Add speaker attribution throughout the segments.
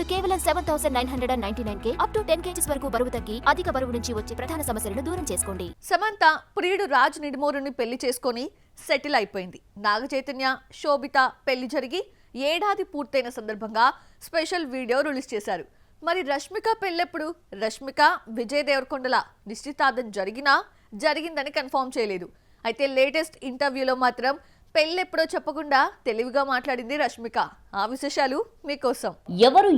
Speaker 1: కేవలం 7,999K up to 10 kgs వరకు బరువు తగ్గి అధిక బరువు నుంచి వచ్చే ప్రధాన సమస్యలను దూరం చేసుకోండి.
Speaker 2: సమంత ప్రియుడు రాజ్ నిడుమూరుని పెళ్లి చేసుకొని సెటిల్ అయిపోయింది. నాగ చైతన్య, శోభిత పెళ్లి జరిగి ఏడాది పూర్తయిన సందర్భంగా స్పెషల్ వీడియో రిలీజ్ చేశారు. మరి రష్మిక పెళ్ళెప్పుడు? రష్మిక విజయ్ దేవరకొండల నిశ్చితార్థం జరిగిందని కన్ఫర్మ్ చేయలేదు. అయితే లేటెస్ట్ ఇంటర్వ్యూలో మాత్రం పెళ్ళెప్పుడో చెప్పకుండా తెలివిగా మాట్లాడింది రష్మిక. ఆ విశేషాలు మీకోసం.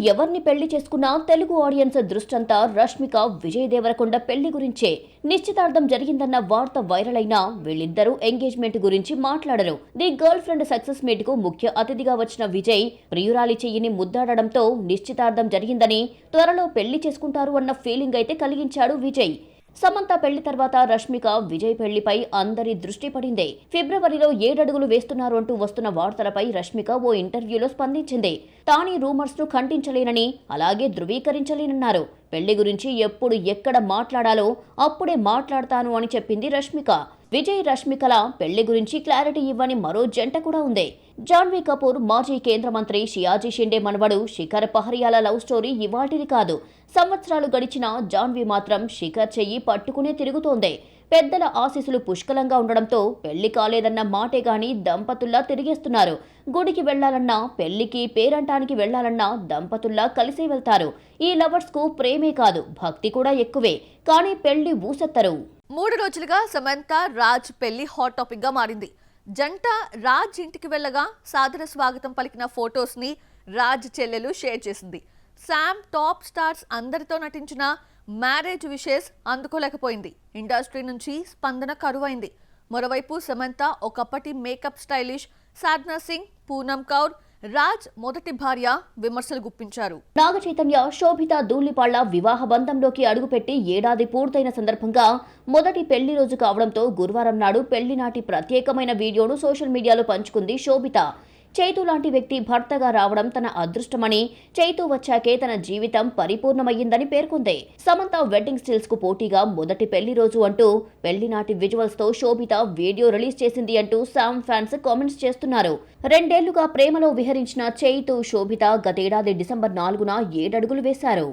Speaker 3: ఎవరిని పెళ్లి చేసుకున్నా తెలుగు ఆడియన్స్ దృష్టంతా రష్మిక విజయ్ దేవరకొండ పెళ్లి గురించే. నిశ్చితార్థం జరిగిందన్న వార్త వైరల్ అయినా వీళ్ళిద్దరూ ఎంగేజ్మెంట్ గురించి మాట్లాడరు. The girl friend success meet కు ముఖ్య అతిథిగా వచ్చిన విజయ్ ప్రియురాలి చెయ్యిని ముద్దాడడంతో నిశ్చితార్థం జరిగిందని, త్వరలో పెళ్లి చేసుకుంటారు అన్న ఫీలింగ్ అయితే కలిగించాడు విజయ్. సమంత పెళ్లి తర్వాత రష్మిక విజయ్ పెళ్లిపై అందరి దృష్టి పడింది. ఫిబ్రవరిలో 7 అడుగులు వేస్తున్నారు అంటూ వస్తున్న వార్తలపై రష్మిక ఓ ఇంటర్వ్యూలో స్పందించింది. తానీ రూమర్స్ ను ఖండించలేనని, అలాగే ధృవీకరించలేనన్నారు. పెళ్లి గురించి ఎప్పుడు ఎక్కడ మాట్లాడాలో అప్పుడే మాట్లాడతాను అని చెప్పింది రష్మిక. విజయ్ రష్మికల పెళ్లి గురించి క్లారిటీ ఇవ్వని మరో జంట కూడా ఉంది. జాన్వీ కపూర్ మాజీ కేంద్ర మంత్రి షియాజీ షిండే మనవడు శిఖర్ పహరియాల లవ్ స్టోరీ ఇవాటిది కాదు. సంవత్సరాలు గడిచినా జాన్వీ మాత్రం శిఖర్ చెయ్యి పట్టుకునే తిరుగుతోంది. పెద్దల ఆశీస్సులు పుష్కలంగా ఉండడంతో పెళ్లి కాలేదన్న మాటే గాని దంపతుల్లా తిరిగేస్తున్నారు. గుడికి వెళ్లాలన్నా, పెళ్లికి పేరంటానికి వెళ్లాలన్నా దంపతుల్లా కలిసే వెళ్తారు. ఈ లవర్స్ కు ప్రేమే కాదు, భక్తి కూడా ఎక్కువే. కానీ పెళ్లి ఊసెత్తరు.
Speaker 2: 3 రోజులుగా సమంత రాజ్ పెళ్లి హాట్ టాపిక్ గా మారింది. జంట రాజ్ ఇంటికి వెళ్ళగా సాదర స్వాగతం పలికిన ఫొటోస్ ని రాజ్ చెల్లెలు షేర్ చేసింది. శామ్ టాప్ స్టార్స్ అందరితో నటించిన మ్యారేజ్ విషెస్ అందుకోలేకపోయింది. ఇండస్ట్రీ నుంచి స్పందన కరువైంది. మరోవైపు సమంత ఒకప్పటి మేకప్ స్టైలిష్ సాధనా సింగ్, పూనమ్ కౌర్, రాజ్ మొదటి భార్య విమర్శలు గుప్పించారు.
Speaker 3: నాగ చైతన్య, శోభిత ధూళిపాళ్ల వివాహ బంధంలోకి అడుగుపెట్టి ఏడాది పూర్తయిన సందర్భంగా మొదటి పెళ్లి రోజు కావడంతో గురువారం నాడు పెళ్లి నాటి ప్రత్యేకమైన వీడియోను సోషల్ మీడియాలో పంచుకుంది శోభిత. చైతు లాంటి వ్యక్తి భర్తగా రావడం తన అదృష్టమని, చైతు వచ్చాకే తన జీవితం పరిపూర్ణమయ్యిందని పేర్కొంది. సమంత వెడ్డింగ్ స్టిల్స్ కు పోటీగా మొదటి పెళ్లి రోజు అంటూ పెళ్లి నాటి విజువల్స్ తో శోభిత వీడియో రిలీజ్ చేసింది అంటూ శామ్ ఫ్యాన్స్ కామెంట్స్ చేస్తున్నారు. 2 ఏళ్లుగా ప్రేమలో విహరించిన చైతు, శోభిత గతేడాది డిసెంబర్ 4న 7 అడుగులు వేశారు.